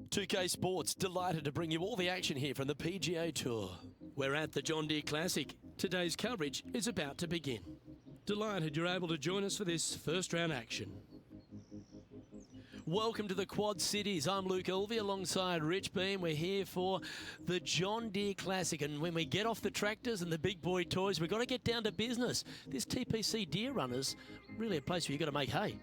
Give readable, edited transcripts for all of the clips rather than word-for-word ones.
2K Sports, delighted to bring you all the action here from the PGA Tour. We're at the John Deere Classic. Today's coverage is about to begin. Delighted you're able to join us for this first round action. Welcome to the Quad Cities. I'm Luke Elvey alongside Rich Beam. We're here for the John Deere Classic, and when we get off the tractors and the big boy toys, we've got to get down to business. This TPC Deere Run is really a place where you've got to make hay.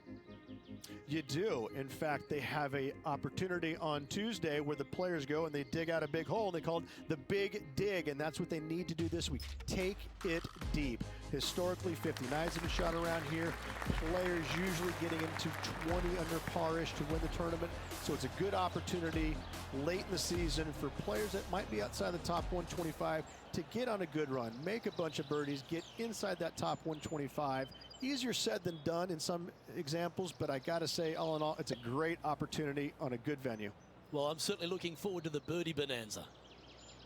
You do. In fact, they have an opportunity on Tuesday where the players go and they dig out a big hole. They call it the Big Dig, and that's what they need to do this week. Take it deep. Historically, 59s have been shot around here. Players usually getting into 20 under par-ish to win the tournament. So it's a good opportunity late in the season for players that might be outside the top 125 to get on a good run, make a bunch of birdies, get inside that top 125. Easier said than done in some examples, but I got to say, all in all, it's a great opportunity on a good venue. Well, I'm certainly looking forward to the birdie bonanza.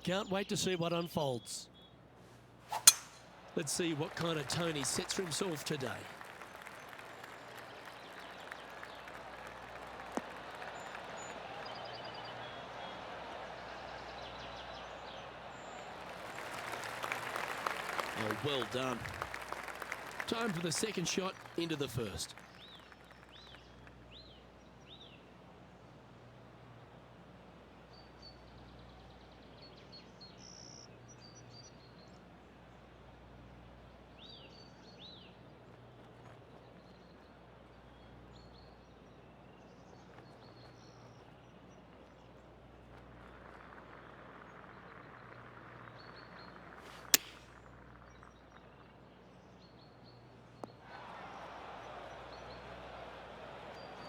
Can't wait to see what unfolds. Let's see what kind of tone he sets for himself today. Oh, well done. Time for the second shot into the first.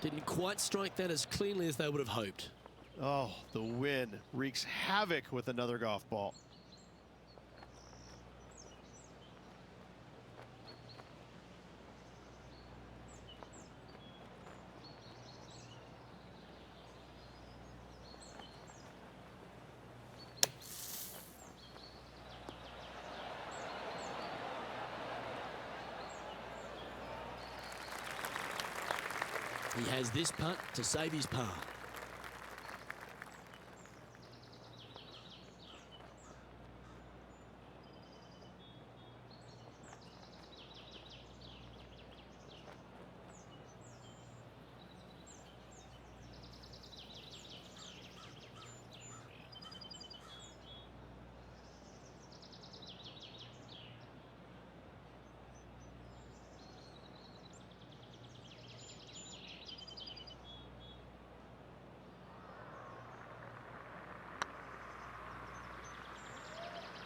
Didn't quite strike that as cleanly as they would have hoped. Oh, the wind wreaks havoc with another golf ball. He has this putt to save his par.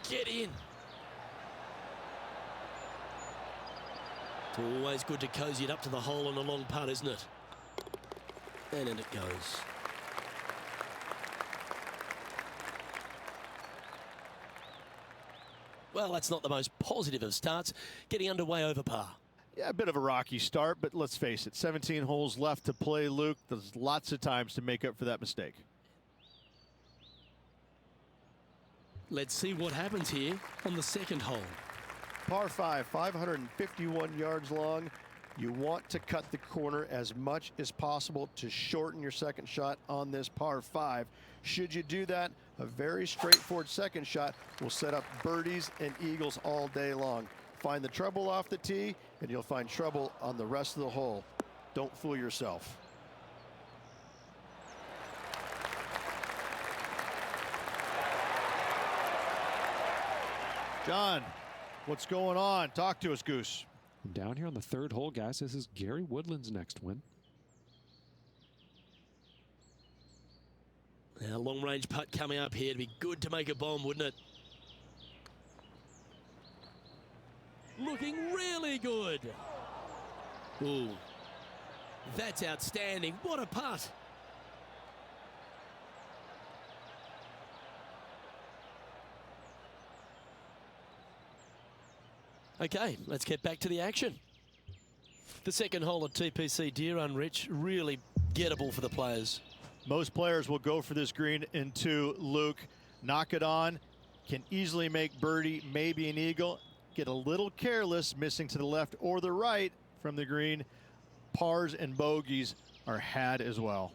Get in. It's always good to cozy it up to the hole on a long putt, isn't it? And in it goes. Well, that's not the most positive of starts, getting underway over par. Yeah, a bit of a rocky start, but let's face it, 17 holes left to play, Luke. There's lots of times to make up for that mistake. Let's see what happens here on the second hole. Par 5, 551 yards long. You want to cut the corner as much as possible to shorten your second shot on this par 5. Should you do that, a very straightforward second shot will set up birdies and eagles all day long. Find the trouble off the tee, and you'll find trouble on the rest of the hole. Don't fool yourself. John, what's going on? Talk to us, Goose. Down here on the third hole, guys, this is Gary Woodland's next win. Now, long range putt coming up here. It'd be good to make a bomb, wouldn't it? Looking really good. Ooh, that's outstanding. What a putt. Okay, let's get back to the action. The second hole at TPC Deere Run, Rich, really gettable for the players. Most players will go for this green into Luke. Knock it on, can easily make birdie, maybe an eagle. Get a little careless, missing to the left or the right from the green. Pars and bogeys are had as well.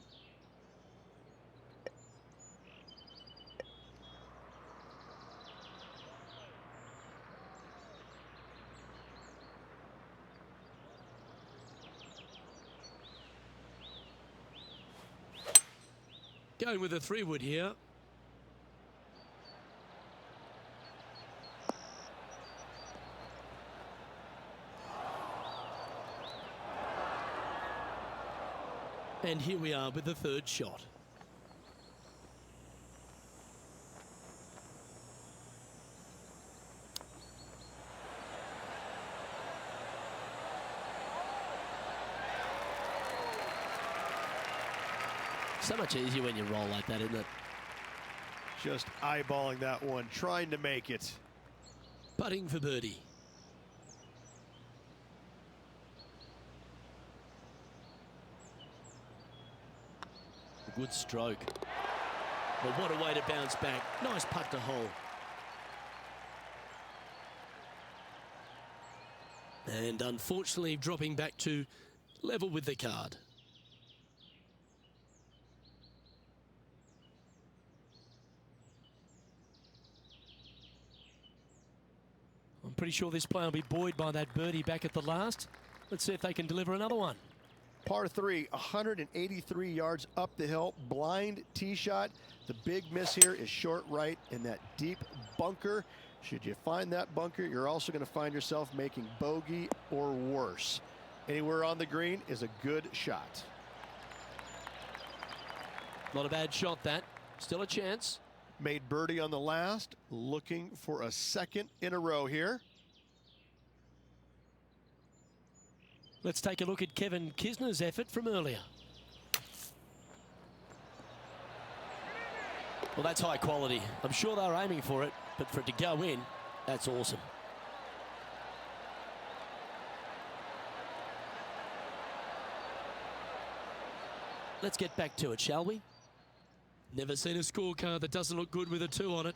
Going with a 3-wood here. And here we are with the 3rd shot. So much easier when you roll like that, isn't it? Just eyeballing that one, trying to make it. Putting for birdie. A good stroke. Well, what a way to bounce back. Nice putt to hole. And unfortunately dropping back to level with the card. I'm pretty sure this player will be buoyed by that birdie back at the last. Let's see if they can deliver another one. Par 3, 183 yards up the hill, blind tee shot. The big miss here is short right in that deep bunker. Should you find that bunker, you're also going to find yourself making bogey or worse. Anywhere on the green is a good shot. Not a bad shot, that. Still a chance. Made birdie on the last, looking for a 2nd in a row here. Let's take a look at Kevin Kisner's effort from earlier. Well, that's high quality. I'm sure they're aiming for it, but for it to go in, that's awesome. Let's get back to it, shall we? Never seen a scorecard that doesn't look good with a 2 on it.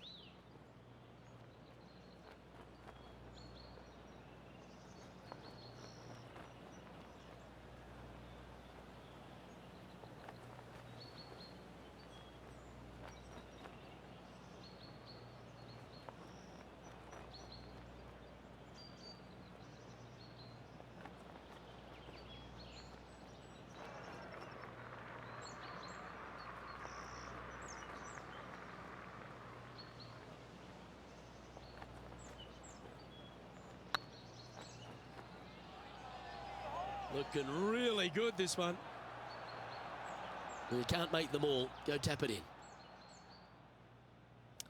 Looking really good, this one. You can't make them all. Go tap it in.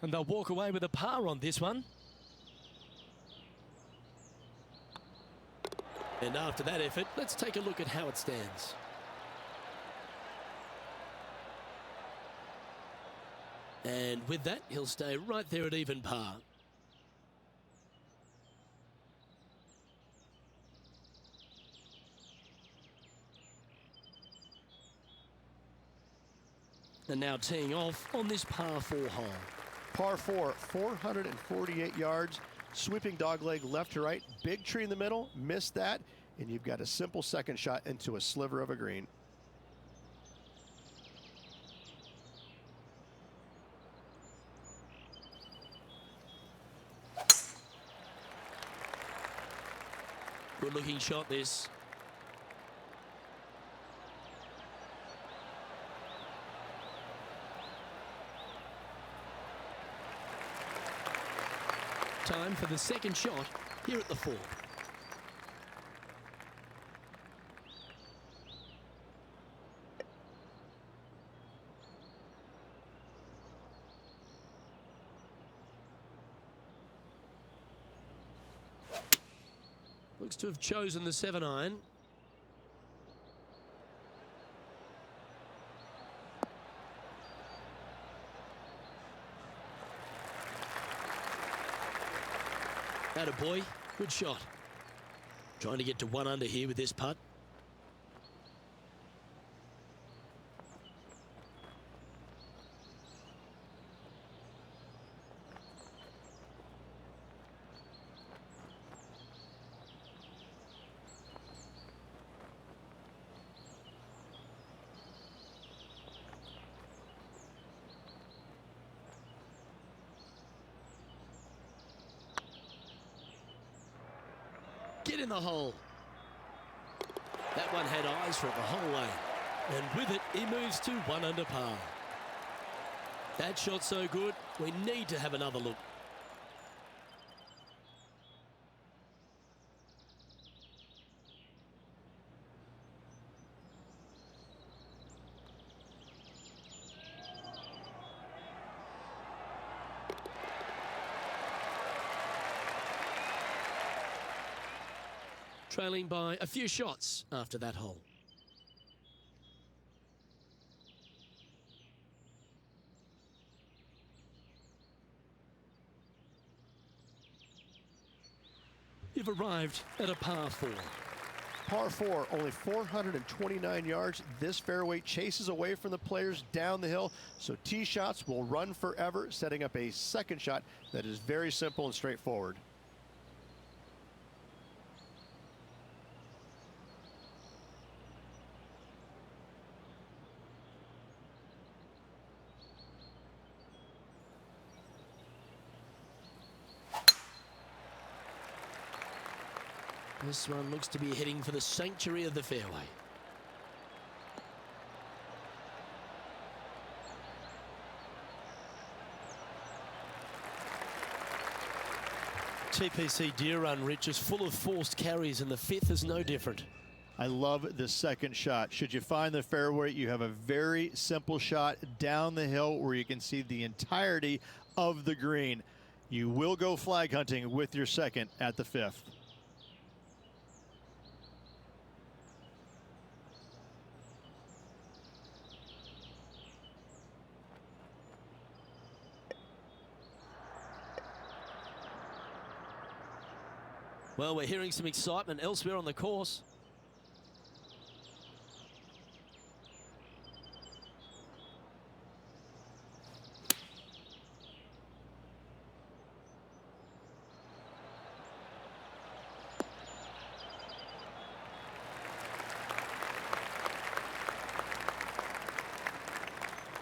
And they'll walk away with a par on this one. And after that effort, let's take a look at how it stands. And with that, he'll stay right there at even par. And now teeing off on this par 4 hole. Par 4, 448 yards, sweeping dogleg left to right, big tree in the middle, missed that, and you've got a simple 2nd shot into a sliver of a green. Good looking shot, this. Time for the 2nd shot here at the 4. Looks to have chosen the 7-iron. Attaboy, good shot. Trying to get to 1 under here with this putt. Get in the hole. That one had eyes for it the whole way. And with it, he moves to 1 under par. That shot so good, we need to have another look. Trailing by a few shots after that hole. You've arrived at a par 4. Par 4, only 429 yards. This fairway chases away from the players down the hill, so tee shots will run forever, setting up a second shot that is very simple and straightforward. This one looks to be heading for the sanctuary of the fairway. TPC Deere Run, Rich, is full of forced carries, and the 5th is no different. I love the second shot. Should you find the fairway, you have a very simple shot down the hill where you can see the entirety of the green. You will go flag hunting with your second at the 5th. Well, we're hearing some excitement elsewhere on the course.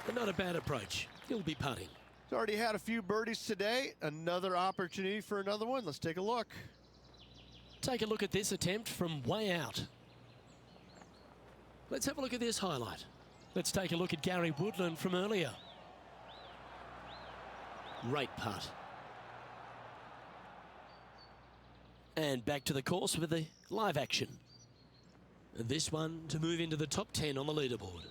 But not a bad approach. He'll be putting. He's already had a few birdies today. Another opportunity for another one. Let's take a look. Take a look at this attempt from way out. Let's have a look at this highlight. Let's take a look at Gary Woodland from earlier. Great putt. And back to the course with the live action. This one to move into the top 10 on the leaderboard.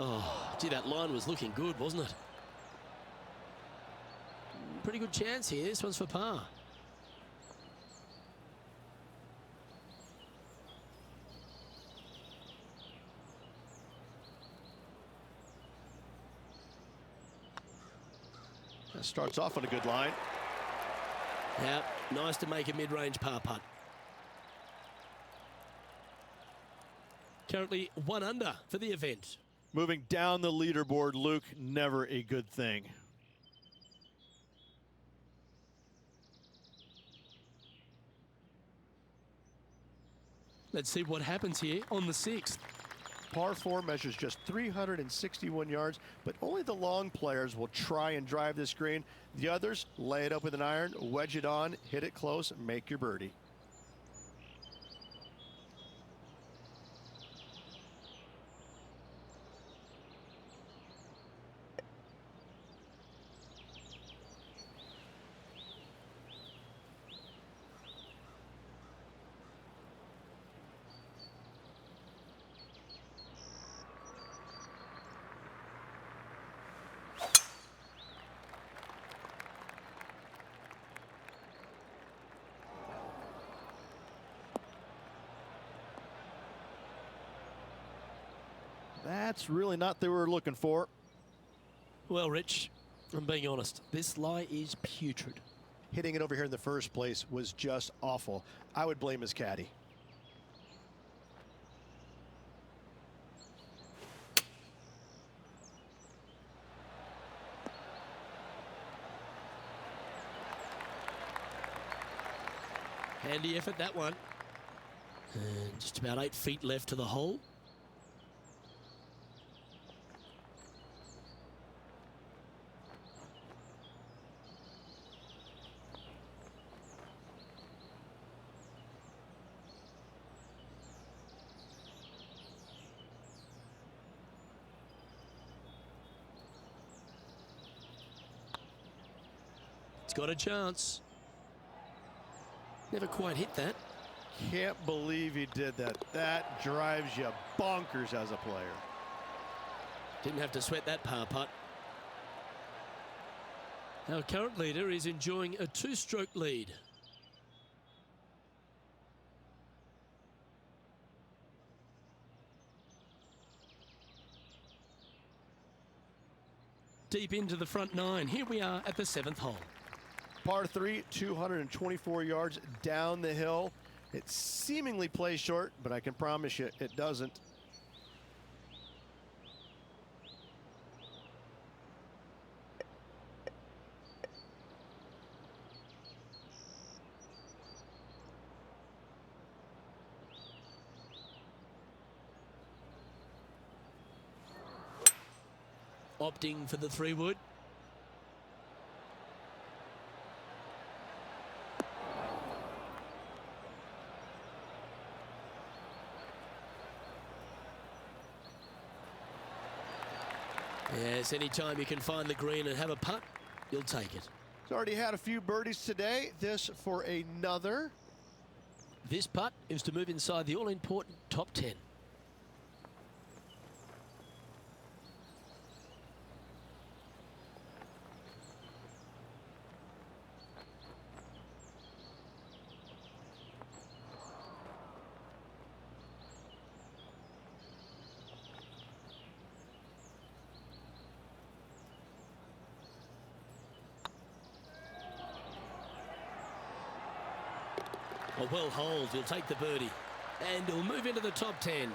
Oh, gee, that line was looking good, wasn't it? Pretty good chance here. This one's for par. That starts off on a good line. Yeah, nice to make a mid-range par putt. Currently 1 under for the event. Moving down the leaderboard, Luke, never a good thing. Let's see what happens here on the 6th. Par 4 measures just 361 yards, but only the long players will try and drive this green. The others lay it up with an iron, wedge it on, hit it close, make your birdie. That's really not what they were looking for. Well, Rich, I'm being honest. This lie is putrid. Hitting it over here in the first place was just awful. I would blame his caddy. Handy effort, that one. And just about 8 feet left to the hole. It's got a chance. Never quite hit that. Can't believe he did that. That drives you bonkers as a player. Didn't have to sweat that par putt. Our current leader is enjoying a 2-stroke lead. Deep into the front 9. Here we are at the 7th hole. Par 3, 224 yards down the hill. It seemingly plays short, but I can promise you it doesn't. Opting for the 3-wood. Yes, anytime you can find the green and have a putt, you'll take it. He's already had a few birdies today. This for another. This putt is to move inside the all-important top 10. A well hold, he'll take the birdie. And he'll move into the top 10.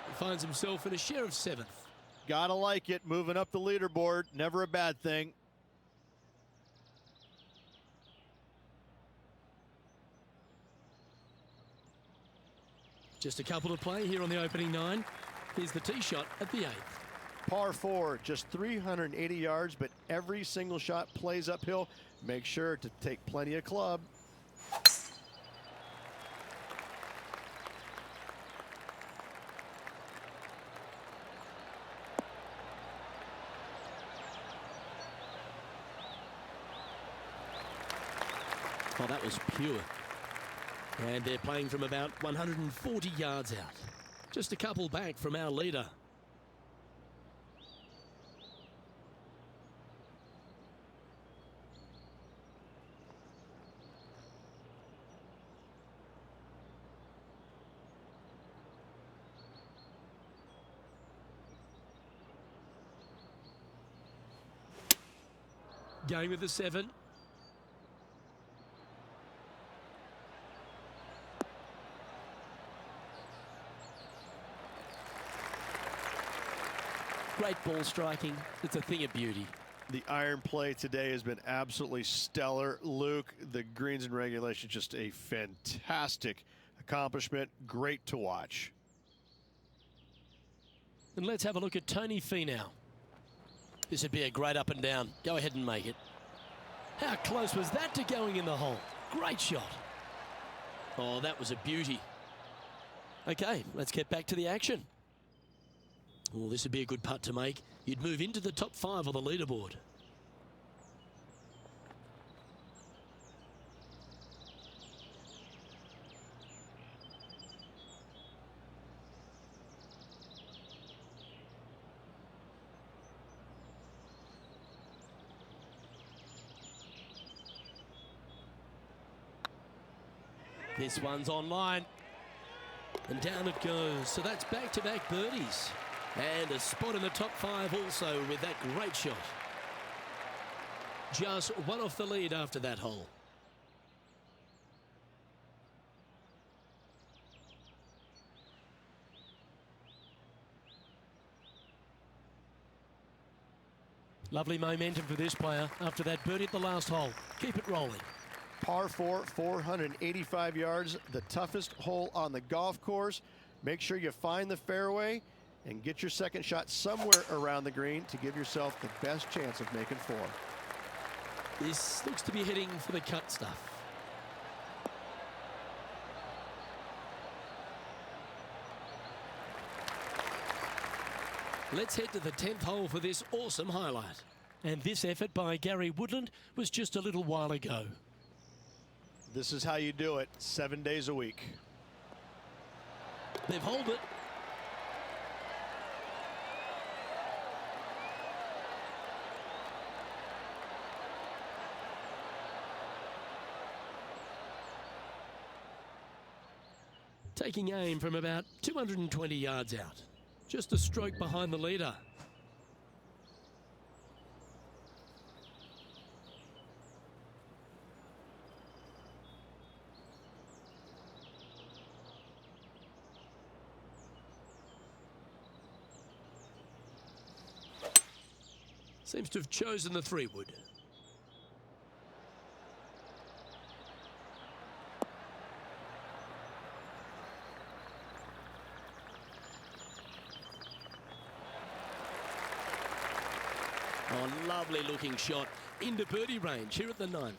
He finds himself in a share of 7th. Gotta like it, moving up the leaderboard, never a bad thing. Just a couple to play here on the opening 9. Here's the tee shot at the 8th. Par 4, just 380 yards, but every single shot plays uphill. Make sure to take plenty of club. Oh, that was pure. And they're playing from about 140 yards out. Just a couple back from our leader. Going with the 7. Great ball striking. It's a thing of beauty. The iron play today has been absolutely stellar. Luke, the greens and regulation, just a fantastic accomplishment. Great to watch. And let's have a look at Tony Finau. This would be a great up and down. Go ahead and make it. How close was that to going in the hole? Great shot. Oh, that was a beauty. Okay, let's get back to the action. Oh, this would be a good putt to make. You'd move into the top 5 on the leaderboard. This one's online. And down it goes. So that's back-to-back birdies. And a spot in the top 5 also with that great shot. Just one off the lead after that hole. Lovely momentum for this player after that birdie at the last hole. Keep it rolling. Par 4, 485 yards, the toughest hole on the golf course. Make sure you find the fairway and get your second shot somewhere around the green to give yourself the best chance of making 4. This looks to be heading for the cut stuff. Let's head to the 10th hole for this awesome highlight. And this effort by Gary Woodland was just a little while ago. This is how you do it 7 days a week. They've holed it. Taking aim from about 220 yards out. Just a stroke behind the leader. Seems to have chosen the 3-wood. Oh, lovely looking shot into birdie range here at the 9th.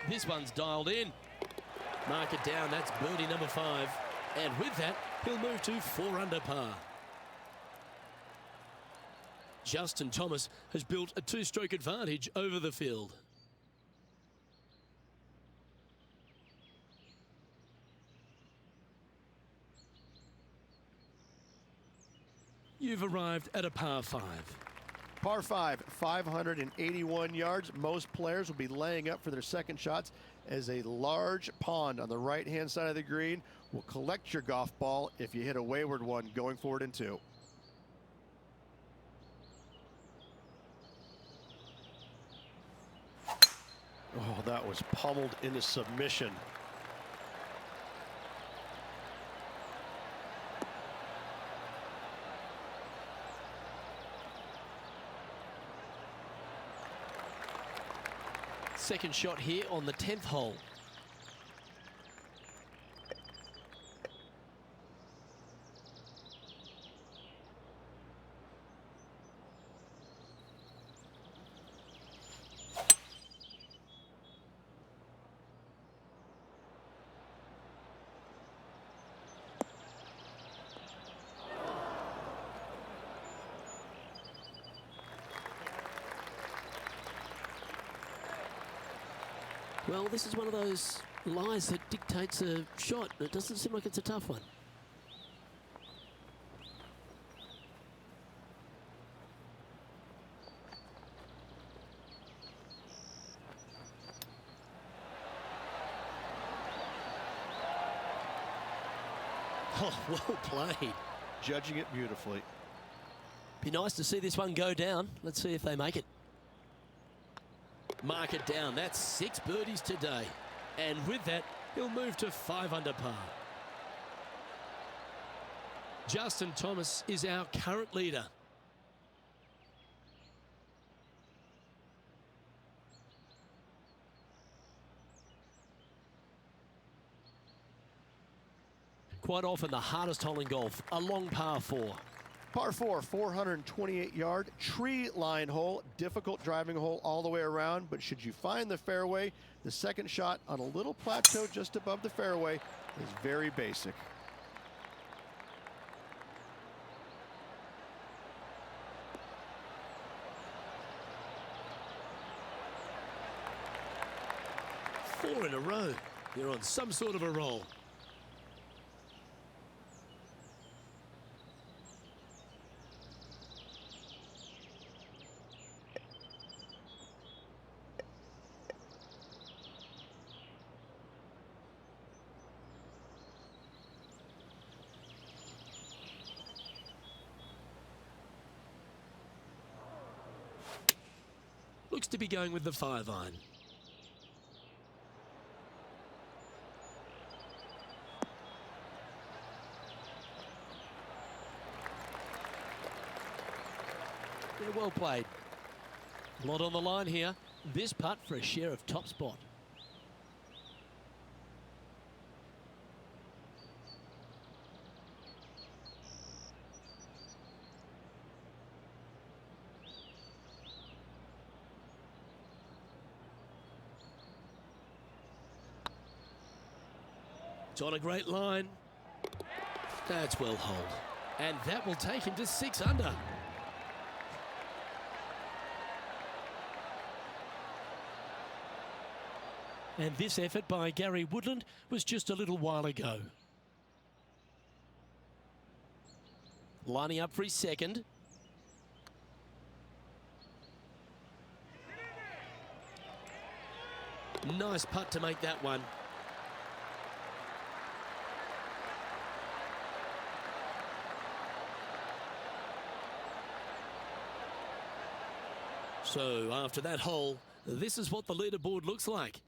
This one's dialed in. Mark it down, that's birdie number 5. And with that, he'll move to 4 under par. Justin Thomas has built a 2-stroke advantage over the field. You've arrived at a par 5. Par 5, 581 yards. Most players will be laying up for their second shots as a large pond on the right-hand side of the green will collect your golf ball if you hit a wayward one going forward in 2. Oh, that was pummeled into submission. Second shot here on the 10th hole. Well, this is one of those lies that dictates a shot. It doesn't seem like it's a tough one. Oh, well played. Judging it beautifully. Be nice to see this one go down. Let's see if they make it. Mark it down. That's 6 birdies today. And with that, he'll move to 5 under par. Justin Thomas is our current leader. Quite often the hardest hole in golf, a long par 4. Par 4, 428-yard tree line hole. Difficult driving hole all the way around, but should you find the fairway, the second shot on a little plateau just above the fairway is very basic. 4 in a row. You're on some sort of a roll. Looks to be going with the 5-iron. Yeah, well played. A lot on the line here. This putt for a share of top spot. It's on a great line. That's well holed. And that will take him to 6 under. And this effort by Gary Woodland was just a little while ago. Lining up for his second. Nice putt to make that one. So after that hole, this is what the leaderboard looks like.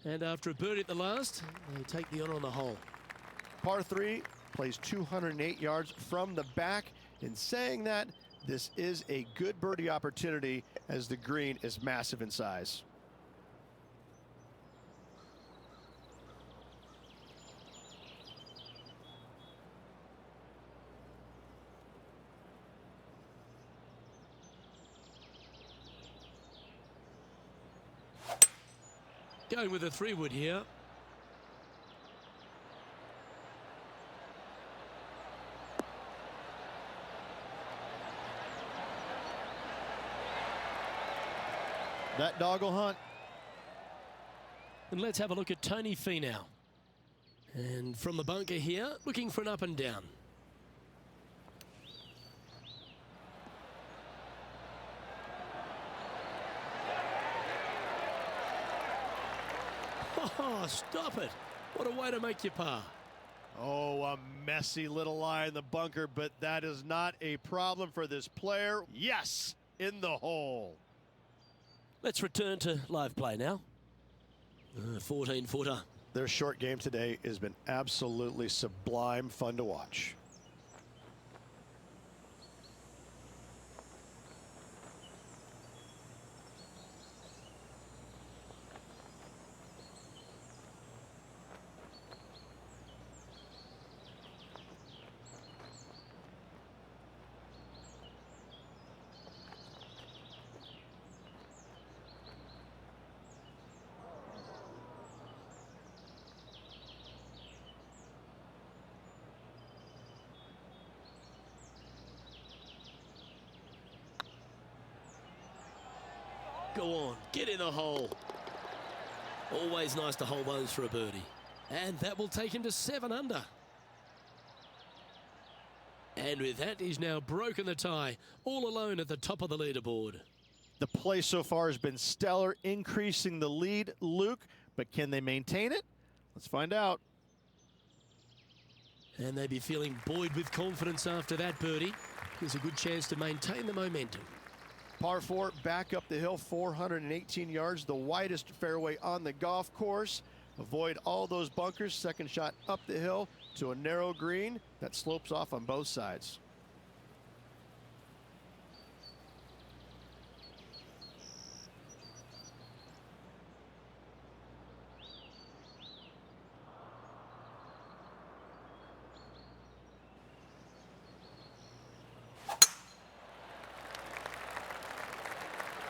And after a birdie at the last, they take the honor on the hole. Par 3 plays 208 yards from the back. In saying that, this is a good birdie opportunity as the green is massive in size. Going with a 3-wood here. That dog will hunt. And let's have a look at Tony Finau. And from the bunker here, looking for an up and down. Oh, stop it. What a way to make your par. Oh, a messy little lie in the bunker, but that is not a problem for this player. Yes, in the hole. Let's return to live play now. 14-footer. Their short game today has been absolutely sublime fun to watch. Go on, get in the hole. Always nice to hold those for a birdie. And that will take him to 7 under. And with that, he's now broken the tie, all alone at the top of the leaderboard. The play so far has been stellar, increasing the lead, Luke, but can they maintain it? Let's find out. And they'd be feeling buoyed with confidence after that birdie. Gives a good chance to maintain the momentum. Par 4, back up the hill, 418 yards, the widest fairway on the golf course. Avoid all those bunkers. Second shot up the hill to a narrow green that slopes off on both sides.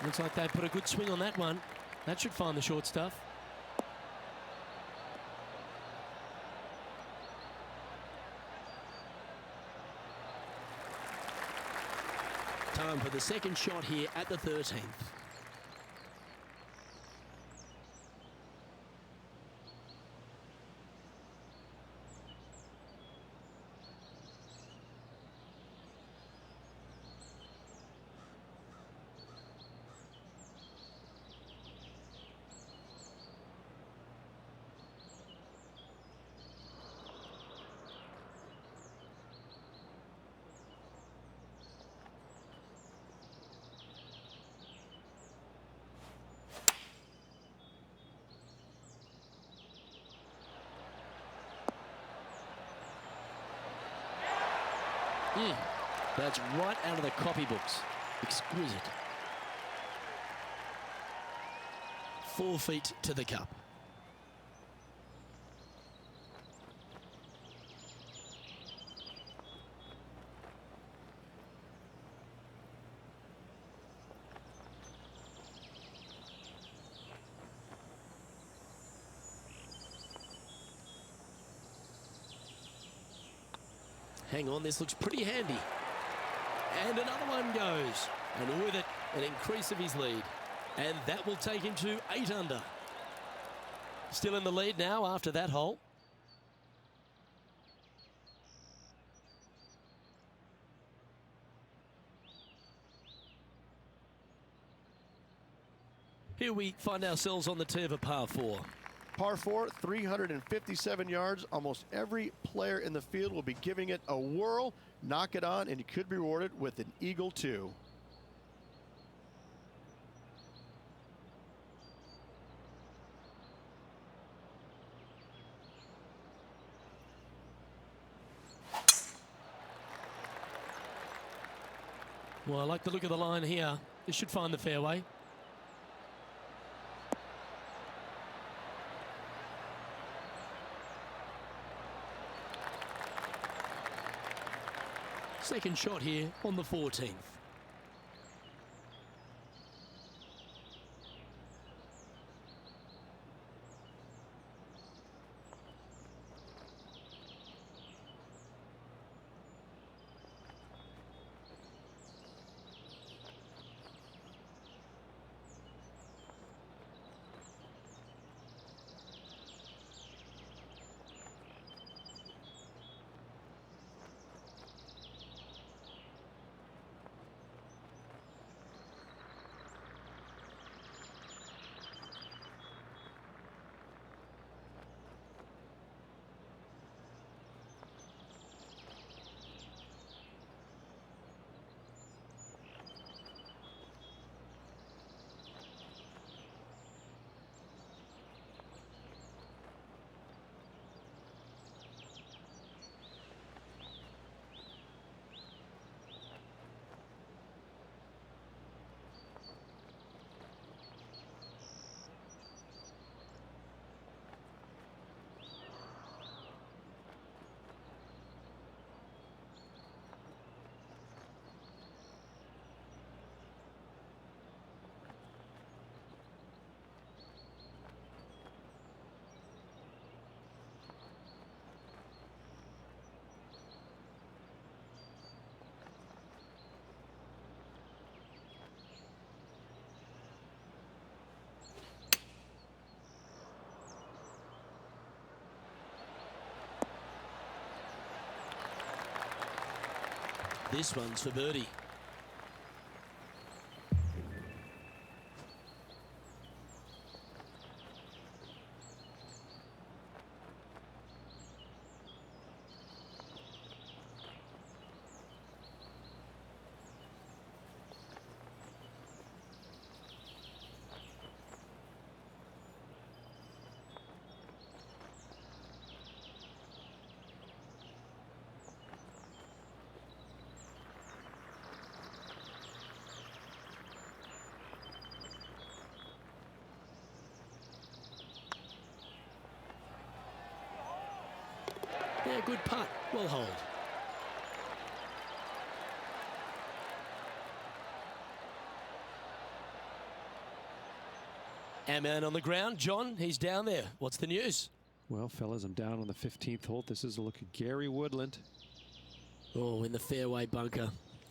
Looks like they put a good swing on that one. That should find the short stuff. time for the second shot here at the 13th. That's right out of the copybooks. Exquisite. 4 feet to the cup. Hang on, this looks pretty handy. And another one goes. And with it, an increase of his lead. And that will take him to 8 under. Still in the lead now after that hole. Here we find ourselves on the tee of a par 4. Par 4, 357 yards. Almost every player in the field will be giving it a whirl. Knock it on, and you could be rewarded with an eagle too. Well, I like the look of the line here. This should find the fairway. Second shot here on the 14th. This one's for birdie. Yeah, good putt. Well hold. Our man on the ground, John, he's down there. What's the news? Well, fellas, I'm down on the 15th hole. This is a look at Gary Woodland. Oh, in the fairway bunker.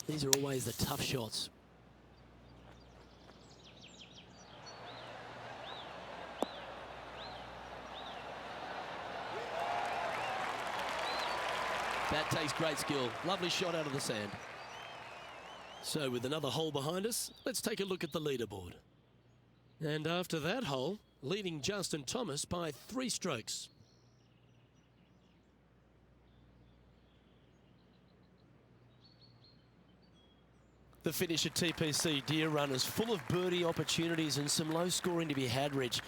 These are always the tough shots. That takes great skill. Lovely shot out of the sand. So with another hole behind us, let's take a look at the leaderboard. And after that hole, leading Justin Thomas by 3 strokes. The finish at TPC Deere Run is full of birdie opportunities and some low scoring to be had, Rich.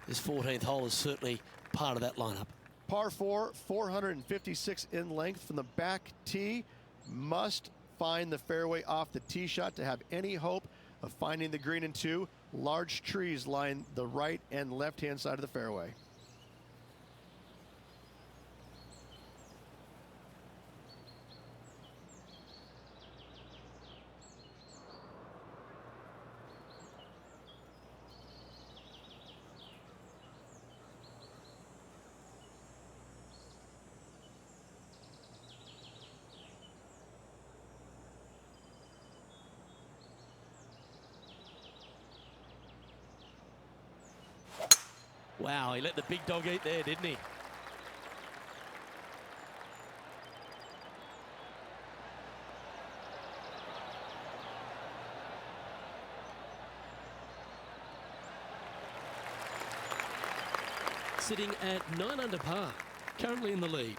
This 14th hole is certainly part of that lineup. Par 4, 456 in length from the back tee. Must find the fairway off the tee shot to have any hope of finding the green in 2. Large trees line the right and left-hand side of the fairway. Wow, he let the big dog eat there, didn't he? Sitting at 9 under par, currently in the lead.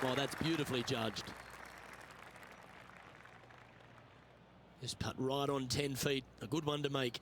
Well, that's beautifully judged. Just putt right on 10 feet. A good one to make.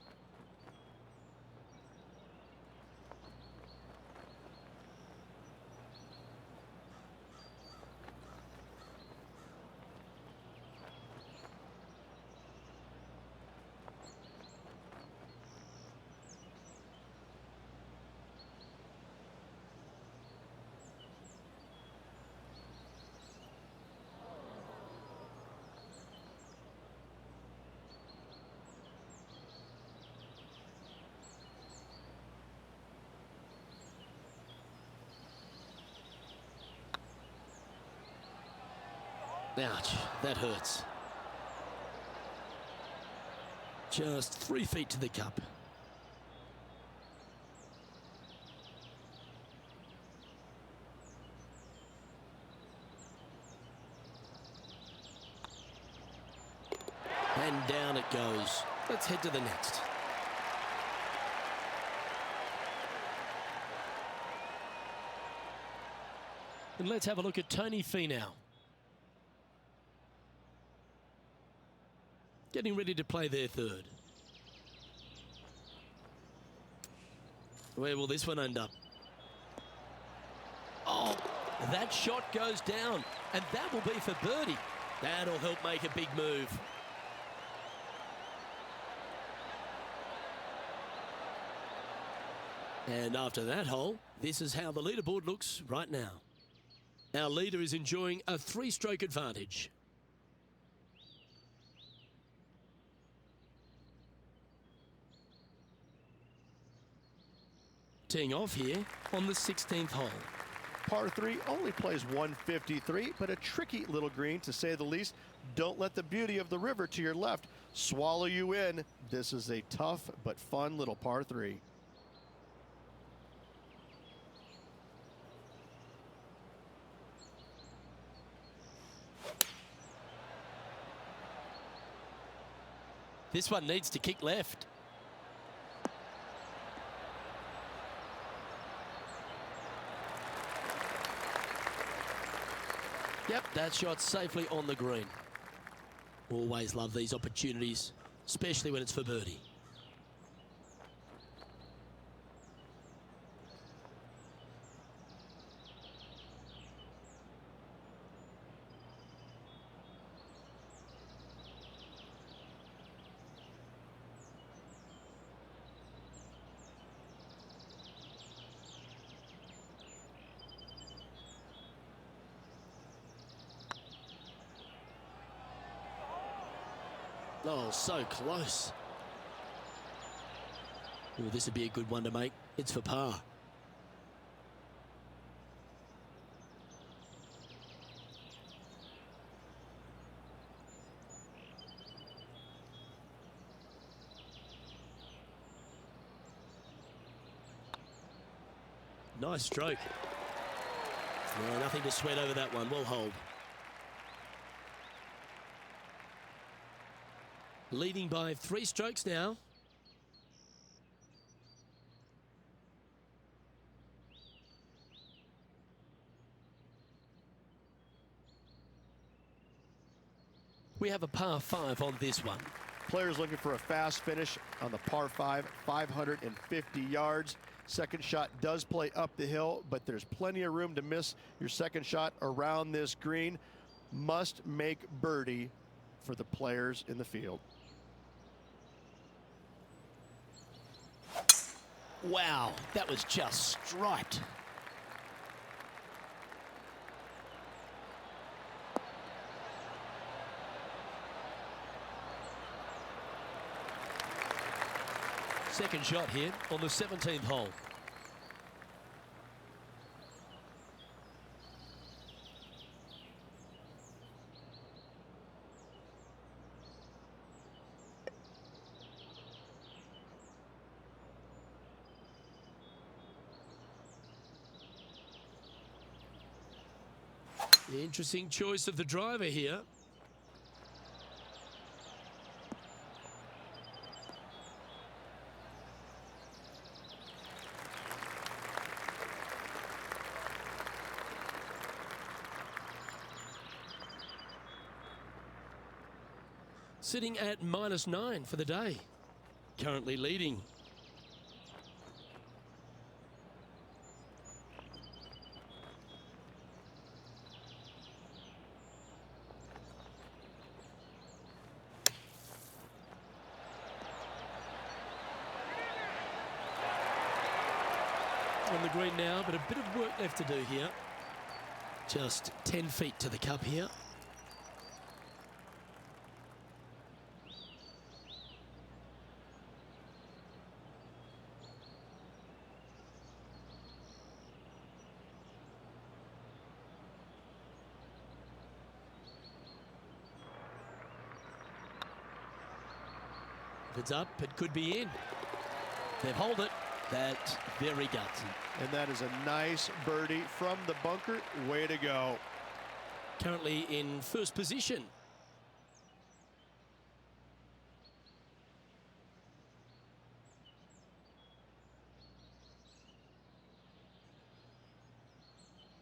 Ouch, that hurts. Just 3 feet to the cup. And down it goes. Let's head to the next. And let's have a look at Tony Finau. Getting ready to play their third. Where will this one end up? Oh, that shot goes down, and that will be for birdie. That'll help make a big move. And after that hole, this is how the leaderboard looks right now. Our leader is enjoying a 3-stroke advantage. Teeing off here on the 16th hole. Par 3 only plays 153, but a tricky little green to say the least. Don't let the beauty of the river to your left swallow you in. This is a tough but fun little par 3. This one needs to kick left. Yep, that shot safely on the green. Always love these opportunities, especially when it's for birdie. Oh, so close. Oh, this would be a good one to make. It's for par. Nice stroke. No, nothing to sweat over that one. Well hold. Leading by 3 strokes now. We have a par 5 on this one. Players looking for a fast finish on the par 5, 550 yards. Second shot does play up the hill, but there's plenty of room to miss your second shot around this green. Must make birdie for the players in the field. Wow, that was just striped. Second shot here on the 17th hole. Interesting choice of the driver here. Sitting at -9 for the day. Currently leading. On the green now, but a bit of work left to do here. Just 10 feet to the cup here. If it's up, it could be in. They've held it. That's very gutsy. And that is a nice birdie from the bunker. Way to go. Currently in first position.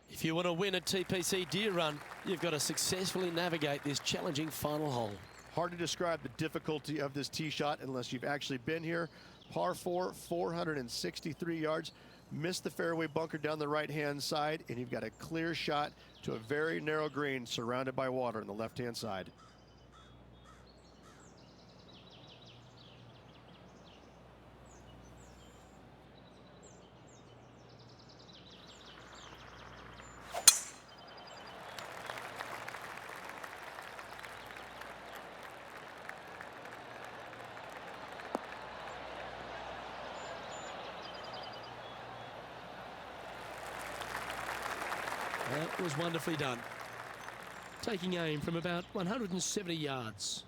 If you want to win at TPC Deere Run, you've got to successfully navigate this challenging final hole. Hard to describe the difficulty of this tee shot unless you've actually been here. Par 4, 463 yards. Missed the fairway bunker down the right-hand side, and you've got a clear shot to a very narrow green surrounded by water on the left-hand side. That was wonderfully done. Taking aim from about 170 yards.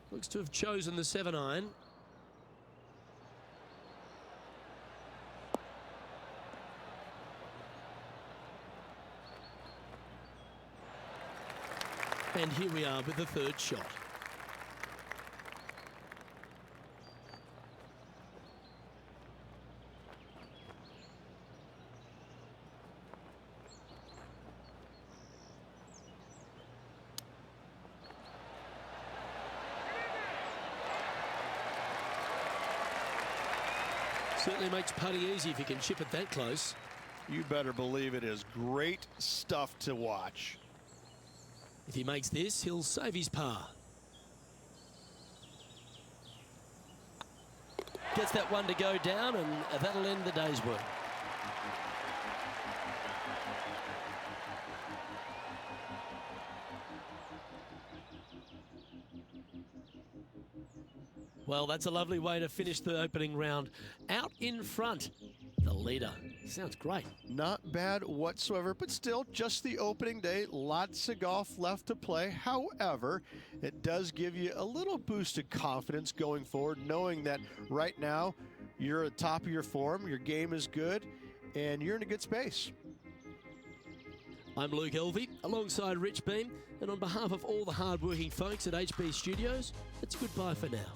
Looks to have chosen the 7-iron. And here we are with the third shot. Certainly makes putting easy if you can chip it that close. You better believe it is great stuff to watch. If he makes this, he'll save his par. Gets that one to go down, and that'll end the day's work. Well, that's a lovely way to finish the opening round. Out in front, the leader. Sounds great. Not bad whatsoever, but still just the opening day. Lots of golf left to play. However, it does give you a little boost of confidence going forward, knowing that right now you're at the top of your form, your game is good, and you're in a good space. I'm Luke Elvey, alongside Rich Beam, and on behalf of all the hard-working folks at HB Studios, it's goodbye for now.